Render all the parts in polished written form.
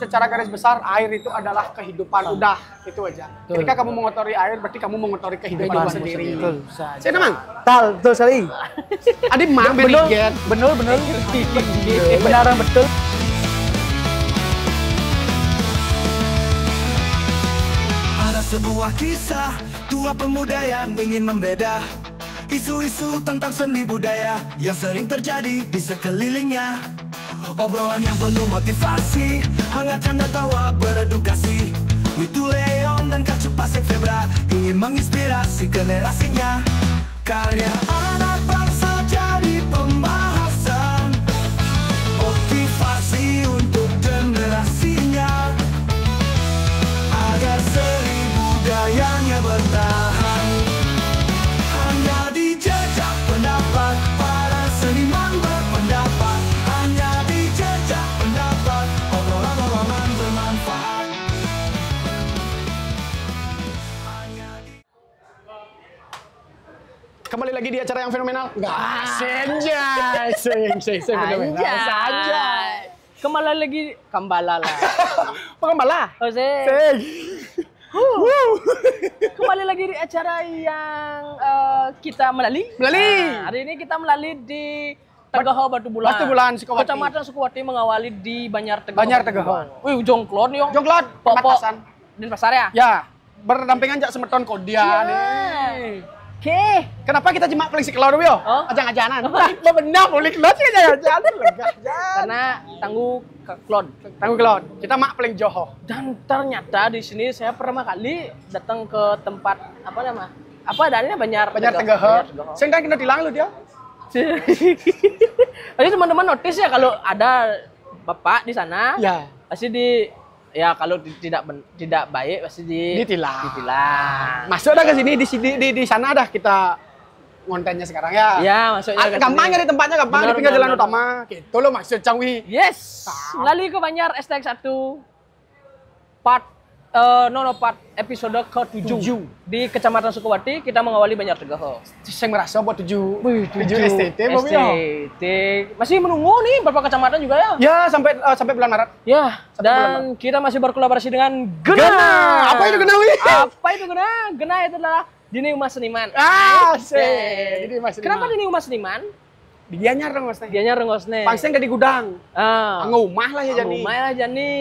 secara garis besar air itu adalah kehidupan. Udah, itu aja. Ketika kamu mengotori air, berarti kamu mengotori kehidupan sendiri. Betul. Saya Mang. Betul sekali. Adi Mang berikan. Benar. Benaran betul. Ada sebuah kisah, dua pemuda yang ingin membeda. Isu-isu tentang seni budaya yang sering terjadi di sekelilingnya. Obrolan yang penuh motivasi, hangat canda tawa beredukasi. Witu Leon dan Kacu Pasek Febra ingin menginspirasi generasinya. Karya anak bangsa jadi pembahasan, motivasi untuk generasinya, agar seni budayanya bertahan. Hanya di jejak pendapat para seniman berpendapat. Hanya di jejak pendapat obrolan-obrolan bermanfaat. Kembali lagi di acara yang fenomenal. Senjay. Fenomenal saja. Kembali lagi Kambala lah. Pengembala. Jose. Sing. Kembali lagi di acara yang kita melalui. Nah, hari ini kita melalui di Tegaho Batu Bulan. Batu Bulan, Sukawati. Kecamatan Sukawati mengawali di Banjar Tegaho. Banjar Tegaho. Wih, jongklon nih, Jongklot, Popo. Pasan. Di pasar ya? Ya, berdampingan Jak Semeton Kodia Ya. nih. Oke. Kenapa kita cuma paling sekelor yo? Oh. Ajang-ajangan. Benar boleh kelot sih ajang-ajangan. Lega. Karena tangguh Klon. Tangguh kelot. Kita mak paling joho. Dan ternyata di sini saya pertama kali datang ke tempat apa nama? Apa adanya Banjar Tegaho. Sing kan kena tilang lu dia. Jadi teman-teman notice ya kalau ada bapak di sana, Ya. pasti ya kalau tidak baik pasti Ditilang. Masuk Masuk dah ke sini di sana dah kita ngontennya sekarang ya. Ya, masuknya ke Gampang sini. nyari tempatnya gampang di Benar, pinggir benar, jalan benar. utama. Gitu loh maksud Cangwi. Yes. Melalui ke Banjar STX 1 part episode ke-7 di Kecamatan Sukawati kita mengawali Banjar Tegaho. Saya merasa buat 7 7 STT Bang, ya. STT. Masih menunggu nih beberapa kecamatan juga ya. Ya sampai bulan Maret. Ya, Sampai dan kita masih berkolaborasi dengan Gena. Gena. Apa itu Gena, Wi? Apa itu Gena? Gena itu adalah Dini Umas Seniman. Sih. Oke. Dini Umas Seniman. Kenapa Dini Umas Seniman? Dia nyareng Mas. Dianya Renggosne. Pangseng di gudang. Ngumah lah ya jadi. Lumayan lah Jani.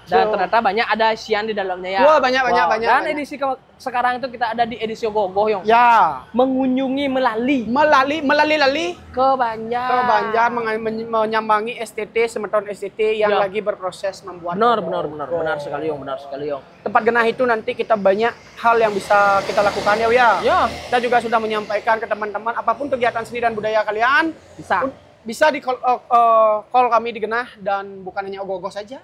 Dan ternyata banyak ada isian di dalamnya ya. Wah, banyak. Dan banyak. edisi sekarang itu kita ada di edisi Gogoh yang Ya. mengunjungi Melalui ke Banjar. ke Banjar menyambangi STT Semeton STT yang Ya. lagi berproses membuat. Benar sekali Yong. Tempat genah itu nanti kita banyak hal yang bisa kita lakukan ya. Ya, Kita juga sudah menyampaikan ke teman-teman apapun kegiatan seni dan budaya kalian bisa di call kami di Genah dan bukan hanya ogoh-ogoh saja.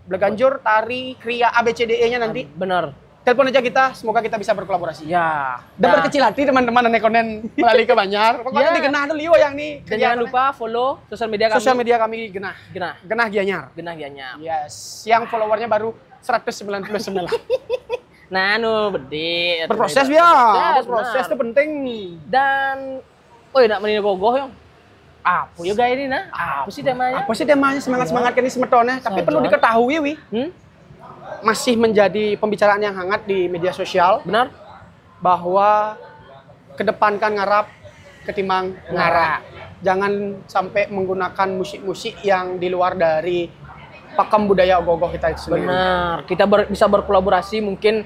Belaganjur, tari, kriya, ABCDE-nya nanti. benar. Telepon aja kita, semoga kita bisa berkolaborasi. Ya. Dan berkecil hati teman-teman dan ekonen melalui ke Banjar. Pokoknya Ya. di Genah dulu yang nih. Dan jangan lupa follow sosial media kami. sosial media kami Genah. Genah Gianyar. Genah Gianyar. Yes, yang followernya baru 199. Nah, bedi. Berproses ya. Yes, Berproses benar. itu penting. Dan nak menini gogoh Yong. Apa juga ini nah? Apa sih temanya? Apa sih temanya semangat ini semetonnya? Tapi perlu diketahui, Wi. Masih menjadi pembicaraan yang hangat di media sosial Benar? bahwa kedepankan ngarap ketimbang ngarak. Jangan sampai menggunakan musik-musik yang di luar dari pakem budaya ogoh-ogoh kita itu sendiri. Benar. Kita bisa berkolaborasi mungkin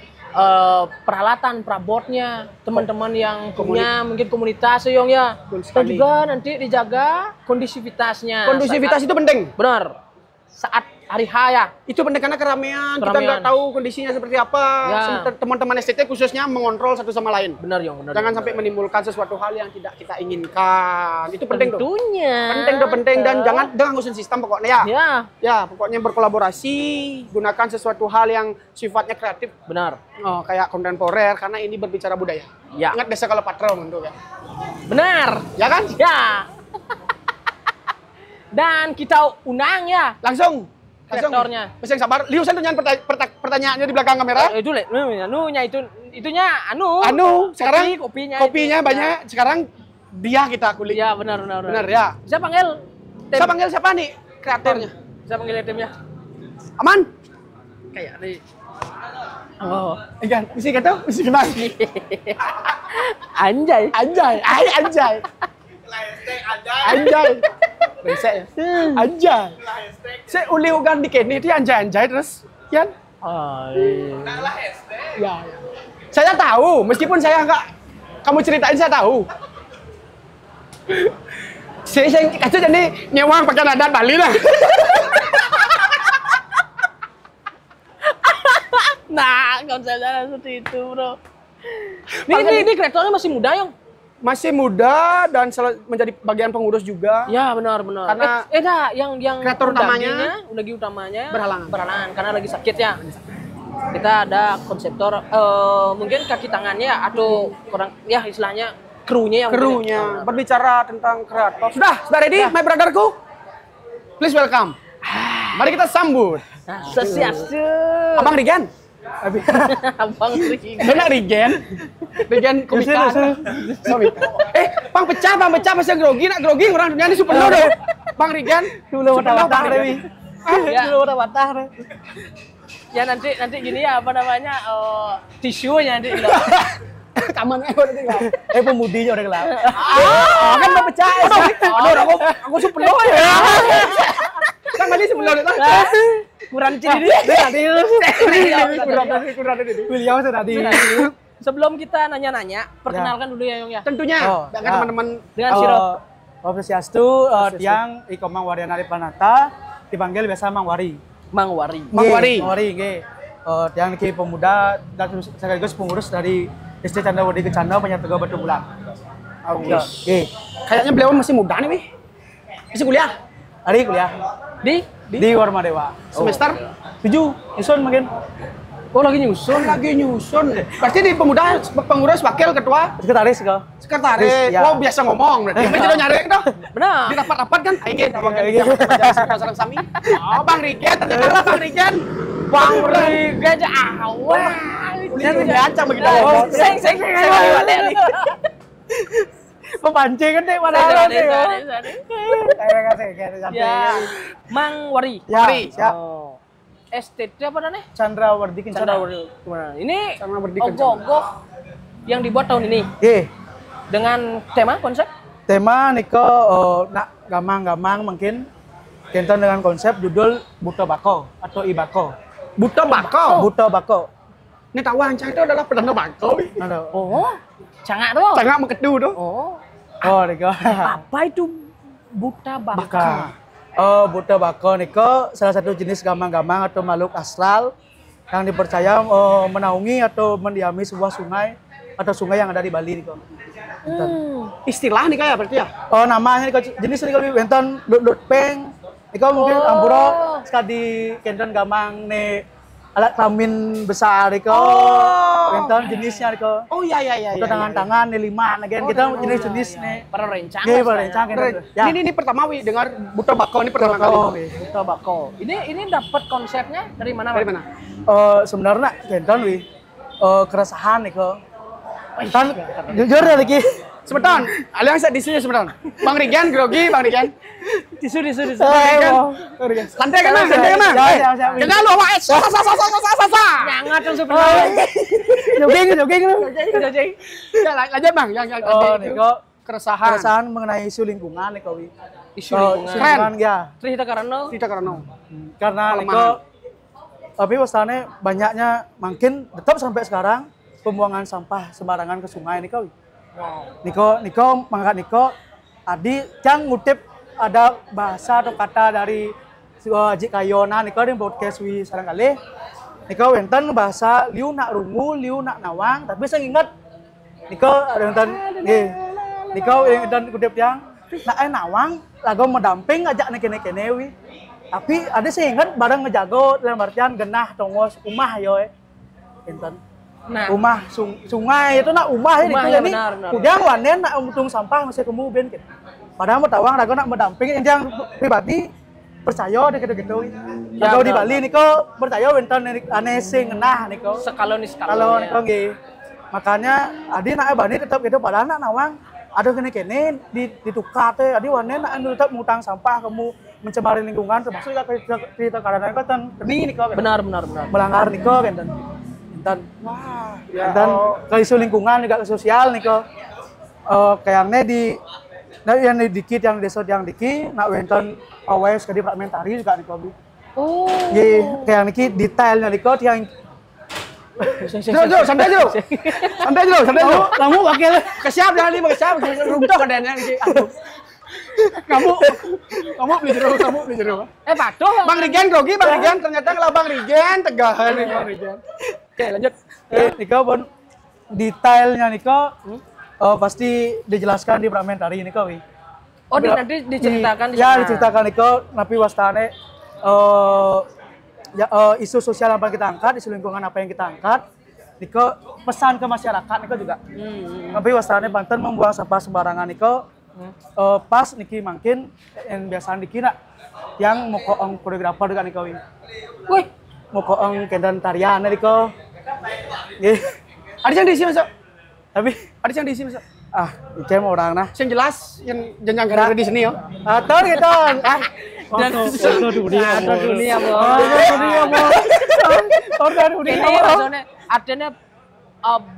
peralatan, perabotnya, teman-teman yang punya mungkin komunitas Yong ya. Betul Dan sekali. juga nanti dijaga kondusivitasnya. Kondusivitas itu penting. Benar. Saat hari H ya. Itu penting karena keramaian. Kita nggak tahu kondisinya seperti apa. Ya. Teman-teman STT khususnya mengontrol satu sama lain. Benar Yong, benar. Jangan sampai menimbulkan sesuatu hal yang tidak kita inginkan. Itu penting tuh. Tentunya. Penting dan jangan ngusun sistem pokoknya ya. Ya, Ya, pokoknya berkolaborasi, gunakan sesuatu hal yang sifatnya kreatif. benar. Oh, kayak kontemporer karena ini berbicara budaya. Ya. Ingat desa kalau patrol untuk ya. Benar. Ya kan? Ya. Dan kita undang ya Langsung. kreatornya. Bisa yang sabar. Liusan tuh nyanyi pertanyaannya di belakang kamera. Itu itunya Sekarang kopinya itu. banyak. Sekarang dia kita kulik. Ya, benar. Benar ya. Bisa panggil tim. Saya panggil siapa nih kreatornya? Bisa panggil timnya. Aman? Kayak nih. Oh, Ikan, mesti kata, mesti kenal. anjay. Anjay, anjay. Anjay. Bisa ya? Anjay. Saya uli ugan di kene itu anjay terus, Yan. Ya. Saya tahu, meskipun saya enggak kamu ceritain saya tahu. Saya kasih jadi nyewang pakai adat Bali lah. Nah, konsepnya seperti itu, bro. Ini kreatornya masih muda, Yong? Masih muda dan menjadi bagian pengurus juga. Ya, benar. Karena yang kreator utamanya berhalangan karena lagi sakit ya. Kita ada konseptor, mungkin kaki tangannya atau kurang, ya istilahnya krunya yang berbicara tentang kreator. Sudah ready, my brotherku? Please welcome. Mari kita sambut. Sesiastu. Abang Rigen. Abang Rigen. Benar Rigen komika. Bang pecah masih grogi orang dunia ini super low deh. Bang Rigen. Dulu watah Dewi. Dulu watah. Ya nanti gini ya, apa namanya, tisunya nanti. Kamarnya udah tinggal. Pemudinya udah gelap. Kan mau pecah. Aduh, aku super low ya. Kan tadi sebelum itu kurang ciri kurang tadi. Beliau sudah di. Sebelum kita nanya-nanya, perkenalkan dulu ya, Yong ya. Tentunya, dengan teman-teman dengan Siro. Swastiastu, tiang Iko Mang Wariana Panata, dipanggil biasa Mang Wari. Mang Wari. Nggih. Tiang Ki Pemuda dan sekaligus pengurus dari SD Candrawadi Kecana Penyertega Batu Bulan. Oke. Kayaknya beliau masih muda nih, masih kuliah. Hari kuliah di Warma Dewa. Semester 7, nyusun mungkin. Oh, lagi nyusun. Pasti di pemuda pengurus wakil ketua Sekretaris kok. sekretaris. Ya. Wow, biasa ngomong berarti. Bener nyari itu. Benar. Di rapat-rapat kan aing sareng sami. Oh, Bang Rigen, ternyata Bang Rigen. Bang Rigen awal. Ini gancang begitu. Seng balik nih. Pemancing kan deh padahal deh. Ya, Mang Wari. Ya, siap. STT apa namanya? Candrawadi Kencana. Ini Candrawadi Kencana. ogoh yang dibuat tahun ini Nggih. dengan tema konsep Tema niko nak gamang-gamang mungkin kenton dengan konsep judul Buta Bako atau Ibako. Buta Bako. Buta Bako. Ini tahu Anca itu adalah perdana Bako. Oh, cangak tuh. Cangak mekedu tuh. Oh, niko. Apa itu buta baka? Buta Bako niko salah satu jenis gamang-gamang atau makhluk astral yang dipercaya menaungi atau mendiami sebuah sungai atau sungai yang ada di Bali niko. Istilah nih kayak berarti ya? Oh, namanya niko jenis niko benton lut peng. Niko mungkin ampuro sekali kenton gamang ne alat kelamin besar niko. Benton jenisnya niko. Oh iya. Itu tangan-tangan nih 5 again kita jenis-jenis nih. Para rencang. Nggih, para rencang gitu. Ya. Ini pertama wi dengar Buta Bako ini pertama kali. Buta bako. Ini dapat konsepnya dari mana? Dari mana? Sebenarnya kenton wi keresahan niko. Kan jujur ya lagi. Sebentar, aliang saya di sini sebentar. Bang Rigen grogi, Bang Rigen. Tisu. Santai kan? Siap. Jangan lu awak sa. Nyangat yang sebenarnya. Jogging lu. Ya, lanjut Bang, yang tadi niko keresahan. keresahan mengenai isu lingkungan niko wi. Isu lingkungan. Lingkungan ya. Cerita karena Tidak karena Karena niko tapi wasane banyaknya makin tetap sampai sekarang pembuangan sampah sembarangan ke sungai niko wi. Niko mangkat Niko adi yang ngutip ada bahasa atau kata dari Haji Kayona Niko di podcast wi sarang kali Niko wenten bahasa liu nak rungu liu nak nawang tapi saya ingat Niko ada wenten Niko yang dan kutip yang nak nawang lagu mendamping ajak kene wi tapi ada saya ingat barang ngejago dalam artian genah tongos umah yo wenten. Nah, Rumah sungai itu nak rumah ya Rumah, itu ya, jadi benar. udah wanen nak untung sampah masih kemudian gitu. Padahal mau tawang ragu nak mendamping yang pribadi percaya deh gitu. Ya, Kalau di benar. Bali niko percaya bentar aneh sing ngenah niko. sekalonis Kalau niko nggih. Makanya adi nak Bali tetap gitu padahal nak nawang ada kene ditukar teh adi wanen nak anu tetap ngutang sampah kamu mencemari lingkungan termasuk juga cerita karena kan geni niko Benar. melanggar niko kan dan Wah, dan ke isu lingkungan juga ke sosial niko kayaknya di yang dikit yang desa yang dikit nak wenten awes ke di fragmentari juga niko Oh. kayak niki detailnya niko yang Jo, santai Jo. Santai Jo. kamu wakil Kesiap jangan lima kesiap. Runtuh kadannya nih. Kamu beli jeruk. Patuh. Bang Rigen grogi, Bang Rigen ternyata kalau Bang Rigen tegahan nih Bang Rigen. Oke, lanjut. niko pun detailnya niko pasti dijelaskan di fragmentari niko wi. Oh, nanti diceritakan di Ya, sana. diceritakan niko napi wastane isu sosial apa yang kita angkat, isu lingkungan apa yang kita angkat, niko pesan ke masyarakat niko juga. Tapi wastane Banten membuang sampah sembarangan niko pas niki mungkin yang biasa niki nak yang mau koong koreografer juga niko wi. Wih, Mau koong kendan tarian niko. Nggih. Ada yang diisi masuk. Tapi Ada yang diisi masuk. Ikan mau orang nah. Yang jelas yang jenjang gara di sini yo. Atau gitu. dan dunia dunia mau. Order dunia. Ini maksudnya artinya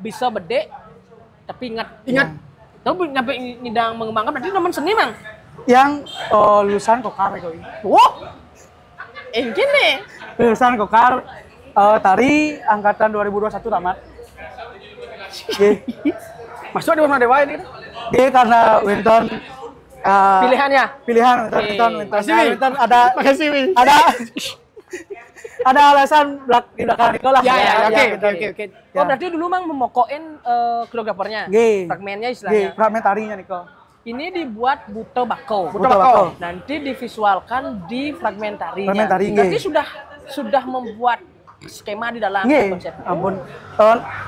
bisa bede tapi ingat. Tahu nyampe ngidang mengembangkan berarti teman seni, Mang. Yang lulusan kokar itu. Wow. Ingin nih. Lulusan kokar tari angkatan 2021 tamat. Masuk di mana dewa ini? Dia karena Winton Pilihannya. pilihan Winton ada Makasih Wi. ada alasan di belakang itu lah. Oke. Oh, berarti dulu Mang memokokin koreografernya. Nggih. Fragmennya Nggih, istilahnya. fragmentarinya Niko. Ini dibuat buta bako. Buta bako. Nanti divisualkan di fragmentarinya. Fragmentari, Berarti nggih. sudah membuat skema di dalam Nggih, konsep. ampun.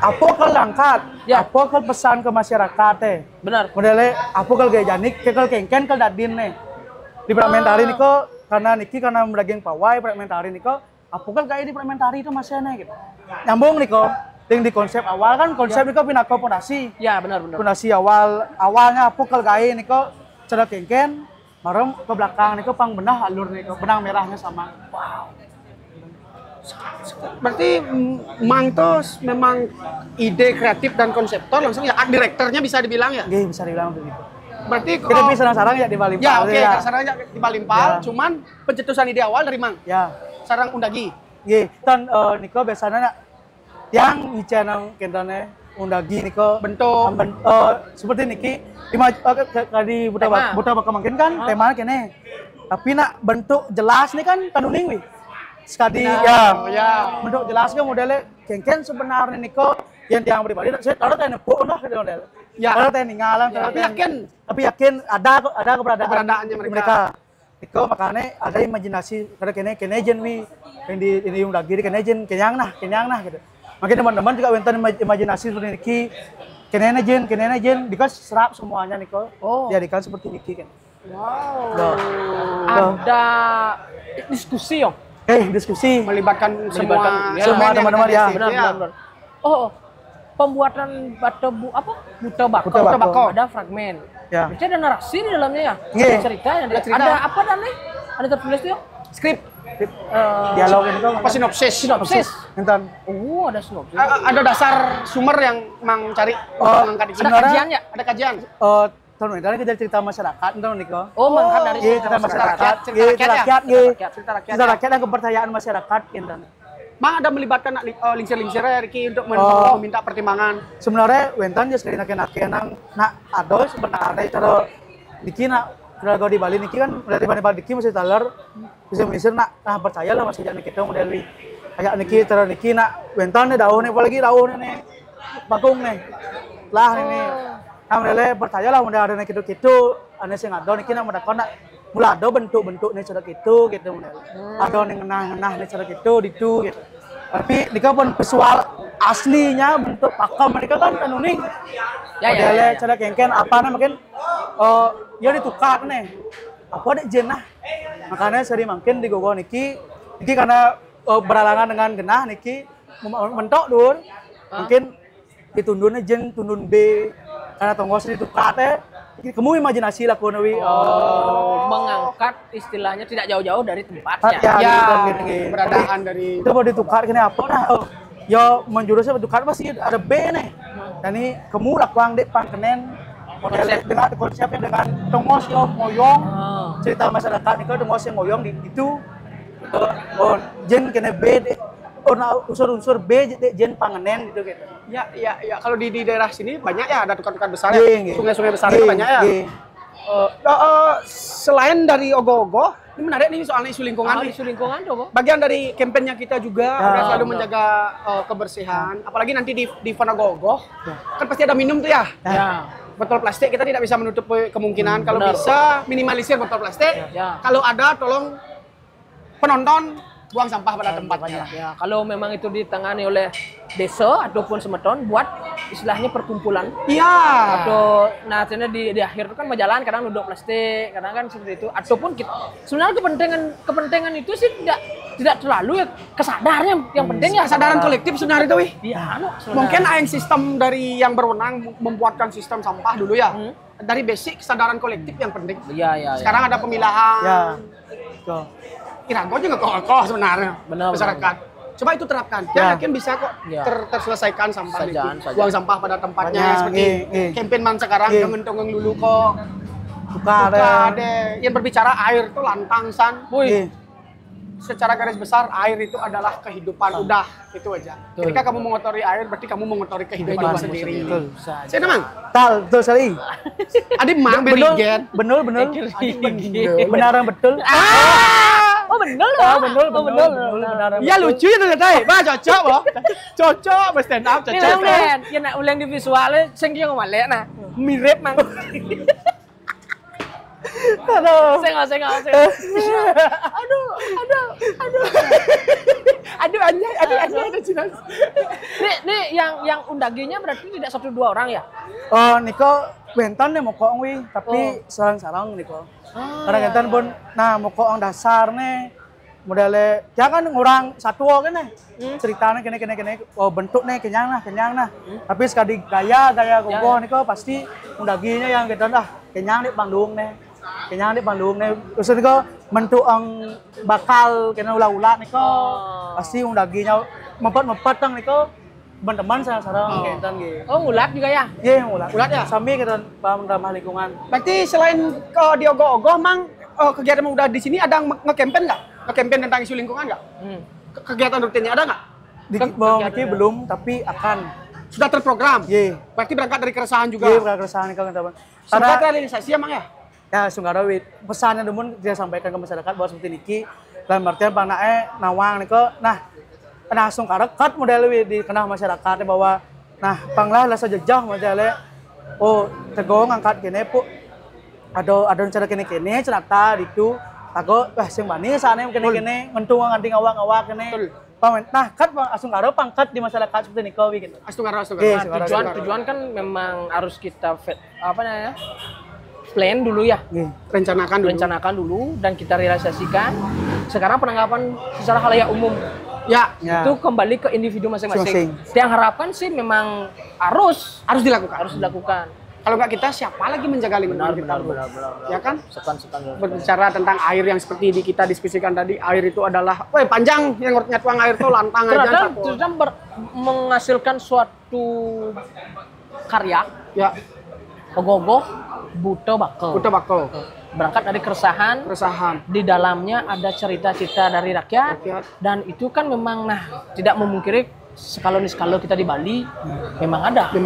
Apa kalau angkat? Ya. Apa kalau pesan ke masyarakat teh? Benar. Modelnya apa kalau gaya janik, kalau kengken kalau dadin nih. Di fragmentari Niko karena mendaging pawai fragmentari Niko, apa kalau gaya di fragmentari itu masih aneh gitu. Nyambung Niko. Yang di konsep awal kan konsep Niko pinako pondasi. Ya, benar. Pondasi awalnya apa kalau gaya Niko cara kengken, marem ke belakang Niko pang benah alur Niko, benang merahnya sama. Berarti Mang tuh memang ide kreatif dan konseptor langsung ya art direkturnya bisa dibilang ya. Nggih, bisa dibilang begitu. Berarti Kita bisa sarang ya di Bali. Ya oke, sarangnya di Balimpal, Ya. cuman pencetusan ide awal dari Mang. Ya. Sarang Undagi. Nggih, tan Niko biasanya yang channel kentane undagi Niko Bentuk. seperti niki di Tema. buta mungkin kan temanya kene. Tapi nak bentuk jelas nih kan kanuning wi. Sekali ya. bentuk jelas kan modelnya kengken sebenarnya Niko yang tiang pribadi saya taruh teh nepuk nah gitu model. Ya. Taruh teh ninggalan, tapi yakin ada Keberadaannya mereka. Niko makanya ada imajinasi karena kene jen wi yang di undagi kene jen kenyang nah gitu. Makanya teman-teman juga wenten imajinasi seperti niki kene jen dikas serap semuanya Niko. Jadikan seperti niki kan. Wow. Ada diskusi yo. Diskusi Melibatkan semua semua teman-teman ya. Benar. Oh, pembuatan buta bako. Buta bako. Ada fragmen. Ya. Berarti ada narasi di dalamnya ya? Iya. Ada cerita yang Ada cerita. ada apa dan nih? Ada tertulis tuh? Skrip. Dialog itu Apa sinopsis? Enten. Oh, ada sinopsis. Ada dasar sumber yang Mang cari mengangkat di sini. Ada kajian ya? Ada kajian. tahun ini kita cerita masyarakat enten Niko. Oh, mangkat dari Iya, cerita masyarakat, cerita rakyat ya? Cerita rakyat. cerita rakyat dan kepercayaan masyarakat enten. Mang ada melibatkan lingsir-lingsirnya Riki untuk meminta pertimbangan. Sebenarnya wenten ya sekali nang nak ado sebenarnya cara Niki nak kalau di Bali Niki kan dari Bali Niki masih talar bisa misir nak percaya lah masih jangan kita model kayak Niki cara Niki nak wenten nih daun nih apalagi daun nih bakung nih lah ini modelnya percaya lah udah ada nih gitu aneh sih ngado Niki nak mudah nak mulai ada bentuk-bentuknya cara gitu model ada nih ngenah nih cara gitu gitu tapi Nika pun visual aslinya bentuk pakem mereka kan unik modelnya cara kengken apa nih mungkin ya ditukar nih apa ada jenah makanya sering mungkin di gogo Niki karena beralangan dengan genah Niki mentok dur mungkin ditundunnya jen tundun B karena tonggos ditukar teh kamu imajinasi lah kono wi. Mengangkat istilahnya tidak jauh-jauh dari tempatnya. Ya, gitu. keberadaan dari Itu mau ditukar kini apa nah? Yo menjurusnya bertukar pasti ada B nih. Dan ini kamu lakuang dek pangkenen model dengan konsepnya dengan tongos yo ngoyong. Cerita masyarakat ini kan tongos yang ngoyong di itu. Jen kena B dek. Unsur-unsur B jen pangenen gitu gitu. Ya. Kalau di daerah sini banyak ya ada tukar-tukar besar Iya, ya. iya. Sungai-sungai besar itu banyak ya. Iya. Selain dari ogoh-ogoh, ini menarik nih soalnya isu lingkungan. nih. Isu lingkungan tuh, Bang. Bagian dari kampanye kita juga udah selalu benar. menjaga kebersihan. Apalagi nanti di Vanagogoh, kan pasti ada minum tuh ya. Ya. Botol plastik kita tidak bisa menutup kemungkinan. Kalau benar. bisa minimalisir botol plastik. Ya. Kalau ada tolong penonton buang sampah pada tempatnya. Ya, kalau memang itu ditangani oleh desa ataupun semeton buat istilahnya perkumpulan. Iya. Atau nah akhirnya di akhir itu kan berjalan kadang duduk plastik, kadang kan seperti itu. Ataupun kita, sebenarnya kepentingan itu sih tidak terlalu ya kesadarnya yang penting ya Kesadaran kolektif sebenarnya itu, Wih. Iya, Mungkin yang sistem dari yang berwenang membuatkan sistem sampah dulu ya. Dari basic kesadaran kolektif yang penting. Iya. Sekarang ada pemilahan. Ya. Tuh. Irago juga kok sebenarnya Benar, masyarakat. Coba itu terapkan. Ya. Ya, yakin bisa kok Ya. terselesaikan sampah itu. Saja. Buang sampah pada tempatnya Banyak, seperti campaign man sekarang tongeng dulu kok. Buka Buka ada. deh. Yang berbicara air tuh lantang san. Iya. Secara garis besar air itu adalah kehidupan. Udah itu aja. Ketika kamu mengotori air berarti kamu mengotori kehidupan sendiri. Betul. Saya namang. Betul sekali. Adik mang berigen. Benar. Benar betul. Oh bener Benar. Ya lucu ya ternyata. Bah cocok loh. Cocok mas stand up Ini cocok. Len, ya nak ulang di visualnya sing ki ngomalek nah. Mirip mang. Aduh. Sengok. Aduh anjay ada Cina. Nih yang undaginya berarti tidak 1-2 orang ya? Oh, Niko bentan nih mokok wi, tapi sarang-sarang Niko. Karena bentan pun, nah mokok ang dasar nih modelnya, ya kan orang satu kan nih, ceritanya kene, oh bentuk nih kenyang nah. Tapi sekali gaya gogo Niko pasti undaginya yang bentan kenyang di Bandung nih. Terus Niko bentuk ang bakal kena ulah-ulah Niko, pasti undaginya mempet tang Niko. Teman-teman sarang bentan gitu. Oh ngulat juga ya? Iya, ulat ya? Sambil kita ramah lingkungan. Berarti selain di ogoh-ogoh, mang kegiatan udah di sini ada nge-campaign nggak? Nge-campaign tentang isu lingkungan nggak? Kegiatan rutinnya ada nggak? Di bawah ini belum, tapi akan. Sudah terprogram? Iya. Berarti berangkat dari keresahan juga? Iya, keresahan kalau teman. Semoga realisasi emang ya? Ya, Sunggarawit. Pesannya namun dia sampaikan ke masyarakat bahwa seperti niki. Dalam artian panaknya nawang niko. Nah, langsung karekat model di kena masyarakat bahwa nah panglah rasa jejak modelnya tegong angkat kene pu ada cara kene cerita itu tago sing manis sana kene ngentung nganti ngawak kene nah kat langsung karo pangkat di masyarakat seperti niko gitu. Tujuan kan memang harus kita plan dulu ya. Rencanakan dulu dan kita realisasikan. Sekarang penanggapan secara khalayak umum. Ya, itu kembali ke individu masing-masing. Yang harapkan sih memang harus dilakukan. Kalau nggak kita siapa lagi menjaga lingkungan kita? Benar. Ya kan? Sekan. Berbicara tentang air yang seperti kita diskusikan tadi, air itu adalah, panjang yang nyatuang air itu lantang aja. Terus menghasilkan suatu karya. Ya. Ogoh-ogoh, buta bakal. Berangkat dari keresahan. Di dalamnya ada cerita-cerita dari rakyat. Dan itu kan memang tidak memungkiri sekali kita di Bali memang ada. Itu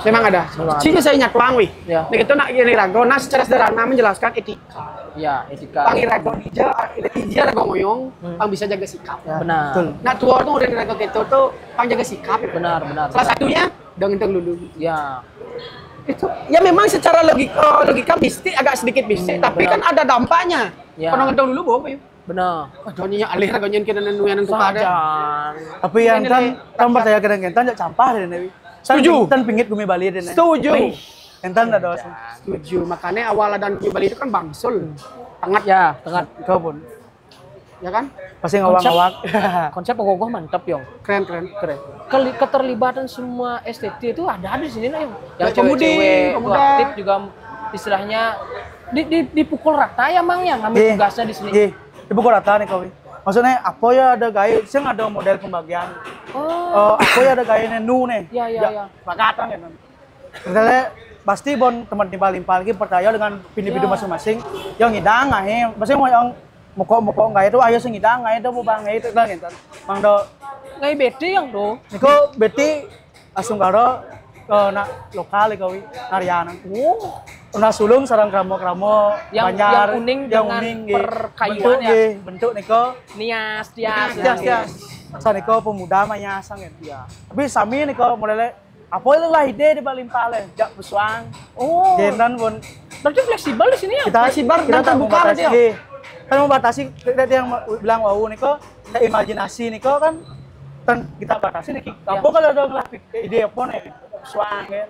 memang ada. Sini saya nyatuang wih. Ya. Nah itu nak gini rago, secara sederhana menjelaskan etika. Ya, etika. Panggil rago hija rago ngoyong, pang bisa jaga sikap. Ya. Benar. Nah tua tuh udah rago gitu tuh pang jaga sikap. Benar. Salah satunya dengeng dulu. Ya. Itu ya memang secara logika mistik agak sedikit mistik, tapi kan ada dampaknya. Ya. Penonton dulu bohong. Benar. Joninya alih ragonyen kita nungguin tuh ada. Tapi yang kan percaya kadang-kadang jak campah deh Dewi. Setuju. Kan pinggit gumi Bali deh. Setuju. Entan ada dosa. Setuju. Makanya awal dan Bali itu kan bangsul. Tengah Kau pun. Ya kan? Pasti ngawak-ngawak. Konsep ogoh mantap, Yong. Keren. Keterlibatan semua STT itu ada di sini, Yong. Yang pemuda aktif juga istilahnya dipukul rata ya Mang ya ngambil tugasnya di sini. Iya, dipukul rata nih kau. Maksudnya apa ya ada gaya, sing ada model pembagian. Apa ya ada gaya nu nih. Iya. Pakatan ya. Misalnya pasti bon teman timpal-timpal lagi percaya dengan individu masing-masing yang ngidang ae. Pasti mau yang moko-moko enggak itu ayo sing ngidang ae itu mau bang itu kan gitu. Mang do ngai beti yang do. Niko beti asung karo nak lokal kau Naryanan. Una sulung sarang kramo-kramo yang uning dengan perkayuan ya. Bentuk niko nias. Sa niko pemuda mah nyasang ya. Tapi sami niko modelnya apa itu lah ide di paling pale, jak pesuang. Gendan pun. Berarti fleksibel di sini ya? Kita terbuka berarti ya. Kan membatasi yang bilang wow niko imajinasi niko kan kita batasi nih. Apa kalau ada ide apa nih? Pesuang kan.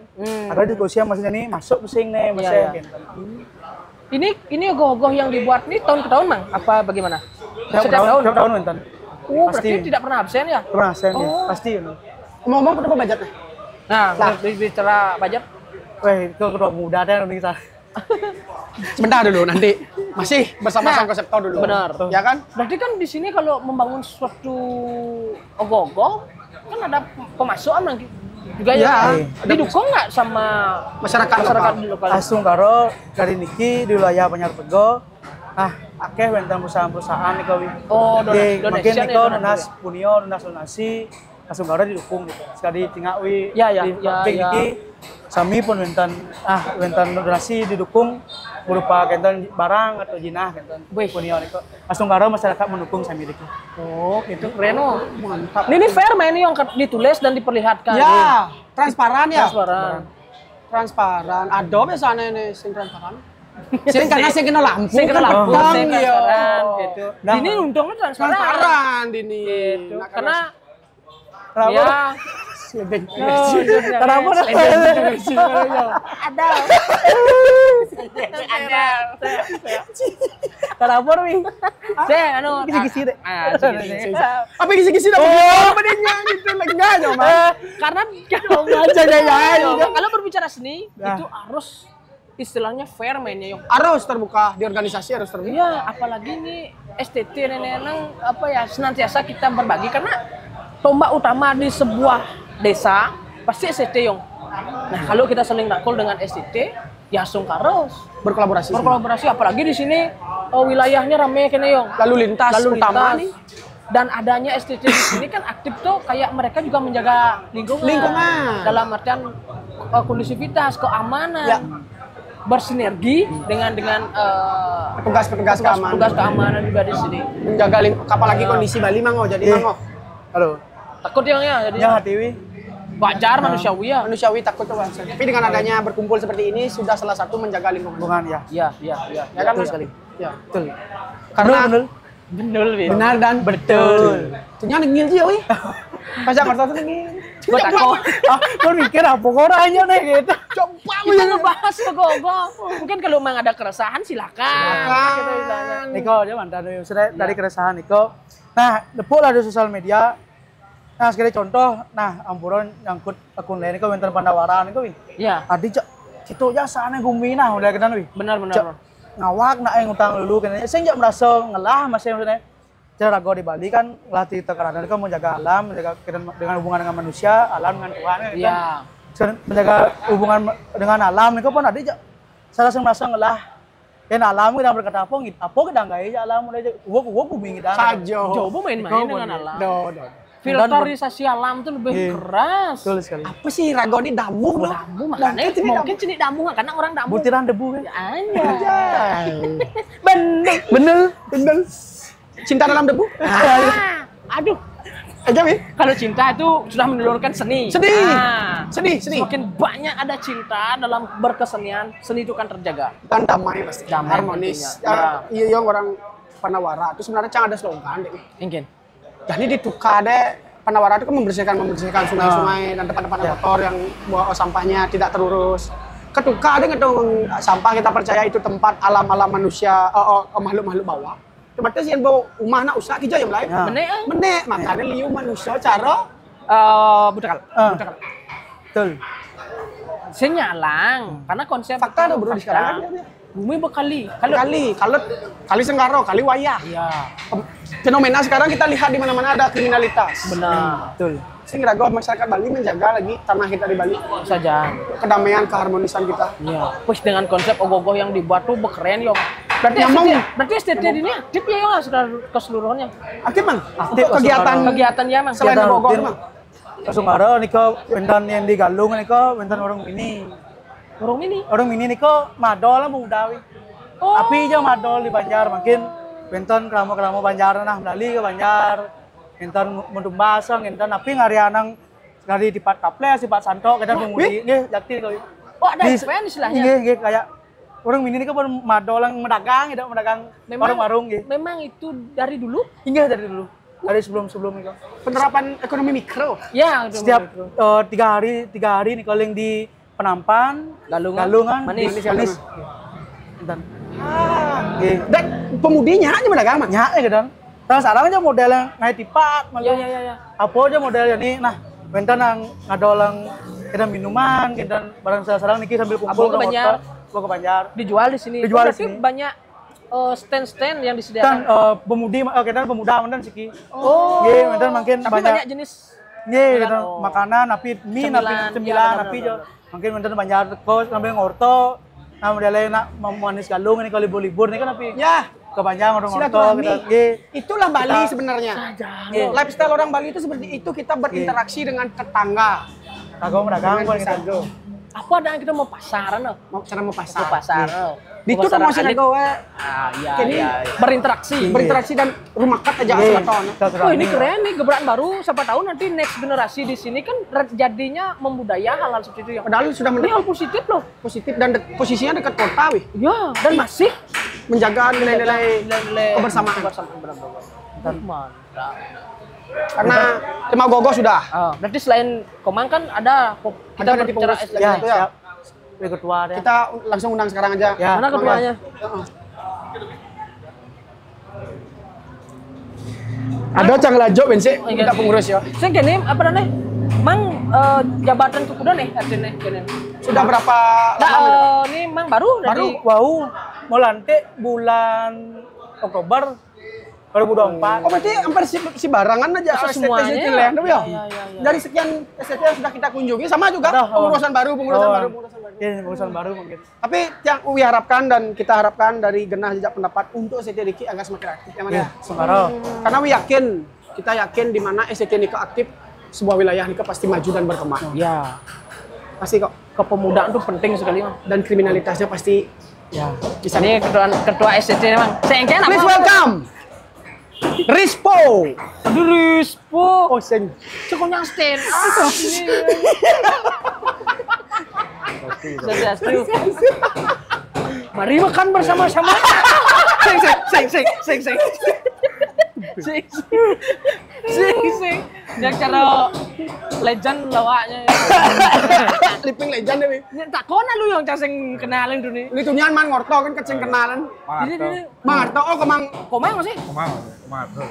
Ada diskusi maksudnya nih masuk pusing nih mesin gitu. Ini ogoh-ogoh yang dibuat nih tahun ke tahun Mang? Apa bagaimana? Setiap tahun nonton. Berarti tidak pernah absen ya? Pernah absen ya, pasti. Ngomong berapa budgetnya? Nah, bicara budget. Weh, itu kedua muda deh nanti kita. Sebentar dulu nanti masih bersama sang konseptor dulu. Benar. Ya kan? Berarti kan di sini kalau membangun suatu ogoh-ogoh kan ada pemasukan juga ya. Didukung nggak sama masyarakat lokal? Langsung karo dari niki di wilayah Banjarpego. Akeh wentang perusahaan-perusahaan nih kawi. Mungkin niko lunas punio, lunas donasi. Langsung karo didukung gitu. Sekali tinggal wi niki sami pun wentan donasi didukung berupa kentan barang atau jinah kentan punio niko. Langsung karo masyarakat mendukung sami niki. Itu keren mantap. Ini fair main yang ditulis dan diperlihatkan. Ya, transparan ya. Transparan. Ada biasanya nih sing transparan. Sing karena sing kena lampu. Sing kena lampu, sing transparan gitu. Nah, ini untungnya transparan. Transparan ini. Gitu. Karena kenapa? Kenapa? Ada. Kenapa nih? Saya Kisi-kisi deh. Apa kisi-kisi dah? Apa dia gitu lagi enggak coba. Karena kalau berbicara seni itu harus istilahnya fair mainnya yang harus terbuka di organisasi harus terbuka. Iya, apalagi ini STT neneng apa ya senantiasa kita berbagi karena tombak utama di sebuah desa pasti STT yang. Nah, kalau kita saling nakul dengan STT ya langsung harus berkolaborasi apalagi di sini wilayahnya ramai kene yang lalu lintas utama nih. Dan adanya STT di sini kan aktif tuh kayak mereka juga menjaga lingkungan. Dalam artian kondusivitas, keamanan. Bersinergi dengan petugas keamanan juga di sini. Menjaga apalagi kondisi Bali mango jadi mango. Halo. Takut yang ya jadi. Ya hatiwi. Wajar manusiawi ya. Manusiawi takut tuh. Tapi dengan adanya berkumpul seperti ini sudah salah satu menjaga lingkungan ya. Iya. Ya kan betul sekali. Ya. Betul. Karena benar dan betul. Tunya ngil sih euy. Pas Jakarta tuh ngil. Buat aku. Aku mikir apa orangnya nih gitu. Coba kita ngebahas ogoh-ogoh. Mungkin kalau memang ada keresahan silakan. Niko dia mantan dari keresahan Niko. Nah, depuk lah di sosial media. Nah, sekali contoh, ampuran nyangkut akun lain Niko wenten Pandawaran Niko wi. Iya. Adi cok kitu aja sana gumina udah kenal wi. Benar. Ngawak nak yang utang dulu kan. Saya enggak merasa ngelah masih maksudnya. Cara rago di Bali kan latih tekanan kan menjaga alam, menjaga dengan hubungan dengan manusia, alam dengan Tuhan kan. Menjaga hubungan dengan alam itu pun ada salah satu merasa ngelah. Kan alam kita berkata apa kita enggak ya alam udah gua bumi kita. Coba main-main dengan alam. Filterisasi alam tuh lebih keras. Betul sekali. Apa sih rago ini damu makanya mungkin sini damu karena orang damu. Butiran debu kan. Bener. Cinta dalam debu? Aduh. Aja wi. Kalau cinta itu sudah menelurkan seni. Sedih. Semakin banyak ada cinta dalam berkesenian, seni itu kan terjaga. Dan damai pasti. Damai harmonis. Iya yang orang Panawara itu sebenarnya ada slogan deh. Mungkin. Jadi ditukar deh. Panawara itu kan membersihkan sungai-sungai dan tempat-tempat kotor yang buang sampahnya tidak terurus. Ketukar deh ngedong sampah kita percaya itu tempat alam-alam manusia, makhluk-makhluk bawah. Tempatnya sih bawa rumah nak usaha kijau yang lain. Menek. Makanya liu manusia cara budakal. Betul. Senyalang, karena konsep Fakta ada bro di sekarang. bumi berkali. Kali Senggaro, kali Wayah. Iya. Fenomena sekarang kita lihat di mana-mana ada kriminalitas. Benar. Betul. Sehingga masyarakat Bali menjaga lagi tanah kita di Bali. Saja. Kedamaian, keharmonisan kita. Iya. Terus dengan konsep ogoh-ogoh yang dibuat tuh keren yo. Berarti STT ini aktif ya yo keseluruhannya. Aktif Mang. Aktif, Kegiatan ya Mang. Selain ogoh Mang. Sungaro niko bentan yang di Galung niko bentan orang ini. Orang ini niko madol lah mudawi. Oh. Tapi aja madol di Banjar makin bentan keramo Banjar nah Bali ke Banjar. Bentan mundum basang bentan tapi ngarianang ngari di Pat Kaple, di Pat Santo kita pemudi nggih jati kau. Oh, ada event istilahnya. Nggih kayak orang ini niko madol yang medagang, tidak medagang warung-warung nggih. Memang itu dari dulu? Hingga dari dulu. Dari sebelum itu. Penerapan ekonomi mikro. Ya, Setiap 3 hari nih calling di Penampan, Galungan, Manis. Dan Dan pemudinya aja medagang Mang. nyak ya kan. Terus sekarang aja model yang naik tipat, Ya. Apa aja model ini, nah, bentar nang ngadolang kita minuman, kita barang sarang niki sambil kumpul ke Banjar. ke Banjar. Dijual di sini. Dijual di Berarti sini. banyak stand-stand yang Dan disediakan. kita pemuda mandan siki. Oh. Nggih, mandan makin Tapi banyak jenis. Nggih, Makanan, kita oh. makanan, napi mie, napi Cemilan, cemilan, iya, napi benar, jo. Mungkin mandan Banjar kos ngambil ngorto, nah model nak manis galung ini kalau libur-libur nih kan napi. Ya, Ke Banjar ngorto silaturahmi. kita. Nggih. Itulah Bali sebenarnya. Nggih. Lifestyle orang Bali itu seperti itu, kita berinteraksi dengan tetangga. Dagang Dengan pun kita. sago. Apa ada yang kita mau pasaran loh? Cara mau Ke pasar. pasar. Di itu Pemasaran masih alit. nego Iya. Jadi, Berinteraksi. dan rumah kat aja Nggih. asal Oh ini keren nih gebrakan baru. Siapa tahu nanti next generasi di sini kan jadinya membudaya hal-hal seperti itu ya. Padahal sudah Ini hal positif loh. positif dan posisinya dekat kota, wih. Ya dan masih Menjaga nilai-nilai kebersamaan. Mantap. Karena tema gogo sudah. Oh, berarti selain Komang kan ada kita Ada nanti berbicara pengurus. SDM. Ya, Itu ya. siap. Dari ketua ya. Kita langsung undang sekarang aja. Ya. Mana ketuanya? Ada Cang Lajo bensi kita pengurus ya. Saya gini apa namanya? Mang jabatan kuda nih artinya gini. Sudah berapa Nah, lama? ini Mang baru dari Wow, mau lantik bulan Oktober 2024. Oh berarti hampir si barangan aja Semuanya. STT ya. Iya. Dari sekian STT yang sudah kita kunjungi sama juga Ada, pengurusan baru. Iya, pengurusan baru mungkin. Tapi yang Uwi harapkan dan kita harapkan dari Genah Jejak Pendapat untuk STT Diki agar semakin aktif ya Mas. Ya, Sungaro. Karena kita yakin di mana STT Nika aktif, sebuah wilayah Nika pasti maju dan berkembang. ya Pasti kok. kepemudaan tuh penting sekali Mang. Dan kriminalitasnya pasti Ya. bisa. Ini ketua SCT Mang. Saya Please welcome Rispo. Aduh Rispo. Oh, sing. Cukup stand up ini. Mari makan bersama-sama. Sing. Yang cara legend lawaknya. Living legend deh. Ini tak kona lu yang casing kenalin dulu nih. Itu nyaman ngorto kan kecing kenalan. Ini. Mangarto oh kemang Komang nggak sih?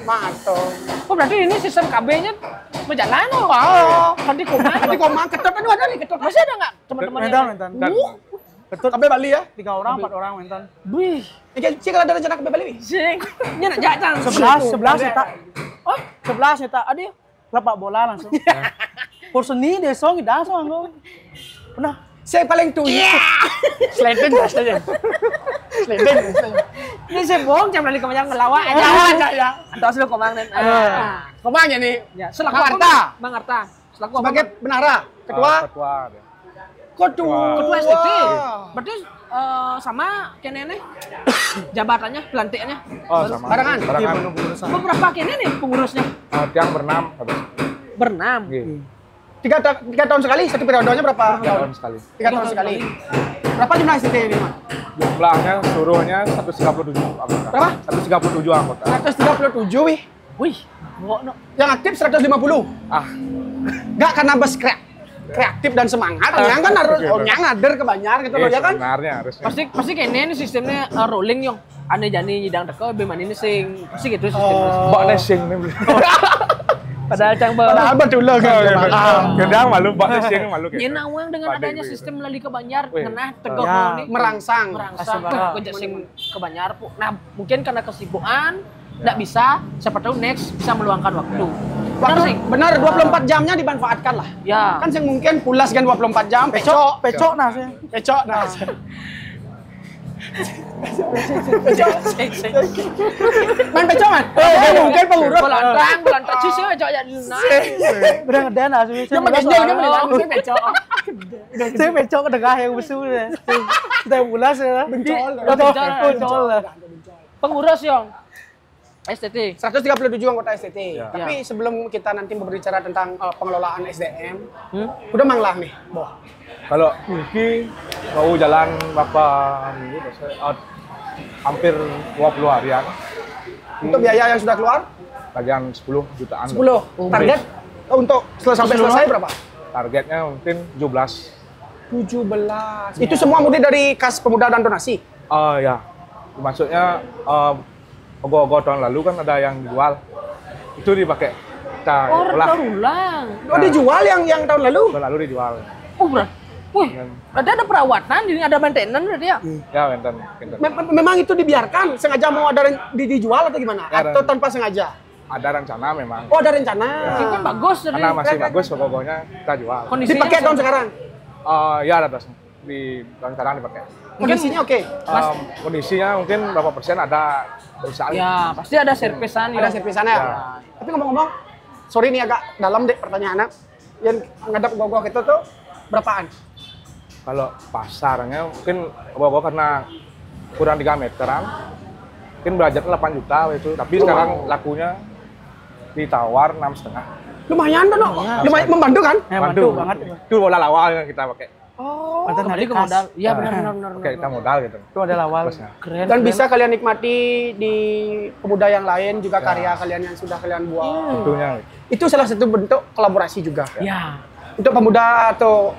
Mangarto. Oh berarti ini sistem KB-nya berjalan oh. Oh. Nanti Komang. Nanti komang ketep itu ada nih ketep. Masih ada nggak teman-teman Mentan. Ketep sampai Bali ya. 3 orang, 4 orang mentan. Wih, Iki sih kalau ada rencana ke Bali. sing. Ini nak jajan. 11 nyata. Oh, 11 nyata. Ada lapak bola langsung. Porseni deh song ida song anggo. Pernah Saya paling tua. Sleden saja. Sleden. ini saya bohong jam lagi kemarin ngelawak aja. Ya. Terus lu Komang dan. Komangnya nih. Ya, selaku Mang apa, Arta. Mang Arta. Selaku apa? Sebagai benara, ketua. Ketua STT. Berarti sama kene nih jabatannya, pelantikannya. Oh, sama. Barengan. Beberapa kene nih pengurusnya. Tiang bernam habis. Bernam. Gitu. 3 tahun sekali, satu periodenya berapa? 3 tahun sekali. 3 tahun sekali. Berapa jumlah STT ini, Mas? Jumlahnya seluruhnya 137 anggota. Berapa? 137 anggota. 137 wih. Wih, no. Yang aktif 150. Ah, Enggak karena bes kreatif dan semangat, yang kan harus yang ngader ke Banjar gitu loh ya kan? Sebenarnya harusnya. Pasti kene ini sistemnya rolling yang aneh jani nyidang teko beman ini sing pasti gitu sistemnya. Mbak nesing nih. Padahal cang Padahal betul loh kan. Kadang malu buat siang malu kayak. Nyen awang dengan Padahal adanya gitu. sistem lali ke Banjar, Wih. ngenah tegoh Ya. nih Merangsang. merangsang. Asal Gue sing ke Banjar pu. Nah, mungkin karena kesibukan nggak bisa, siapa tahu next bisa meluangkan waktu. Benar sih. Benar 24 jamnya dimanfaatkan lah. Ya. Kan sing mungkin pulas kan 24 jam, pecok, Pecok nah saya. pecok nah. Main pecok man? Mungkin pengurus. Bulan sih sih aja ya nah. Udah ngeden nah saya. Yang mengendel kan bilang sih pecok. Saya pecok ke tengah yang besu deh. Kita ulas ya. Bencol. Bencol lah. Pengurus yang STT. 137 anggota STT. Ya. Tapi sebelum kita nanti berbicara tentang pengelolaan SDM, udah manglah nih, Boh. Kalau mungkin mau jalan berapa minggu, hampir 20 harian. Untuk biaya yang sudah keluar, Bagian 10 jutaan. 10. Target untuk sampai selesai berapa? Targetnya mungkin 17. 17. Itu semua murni dari kas pemuda dan donasi. Ya, maksudnya ogoh-ogoh tahun lalu kan ada yang dijual. Itu dipakai. Kita olah. Ulang. Oh, dijual yang tahun lalu? Tahun lalu dijual. Oh, berat. Wih, ada perawatan, jadi ada maintenance berarti ya? Ya, benten. Memang itu dibiarkan? Sengaja mau ada dijual atau gimana? Ya, Atau tanpa sengaja? Ada rencana memang. Oh, ada rencana. Ini kan bagus jadi. Karena masih bagus, ogoh-ogohnya kita jual. Kondisinya Dipakai tahun sekarang? Ya, ada terus. Di tahun sekarang dipakai. Kondisinya oke? Kondisinya mungkin berapa persen ada perusahaan. Ya, pasti ada servisannya. Ada servisannya? Ya. Tapi ngomong-ngomong, sorry nih agak dalam deh pertanyaannya. Yang ngadap gogoh itu tuh berapaan? Kalau pasarnya mungkin bawa karena kurang 3 meteran, mungkin belajarnya 8 juta itu. Tapi sekarang lakunya ditawar 6,5. Lumayan dong, lumayan membantu kan? Bantu banget. Itu modal awal yang kita pakai. Oh. Mantan Kembali dari ke kas. modal. Iya benar. Oke, kita modal gitu. Itu ada awal. Plusnya. Keren. Dan bisa kalian nikmati di pemuda yang lain juga karya kalian yang sudah kalian buat. Tentunya. Itu salah satu bentuk kolaborasi juga. Ya. Untuk pemuda atau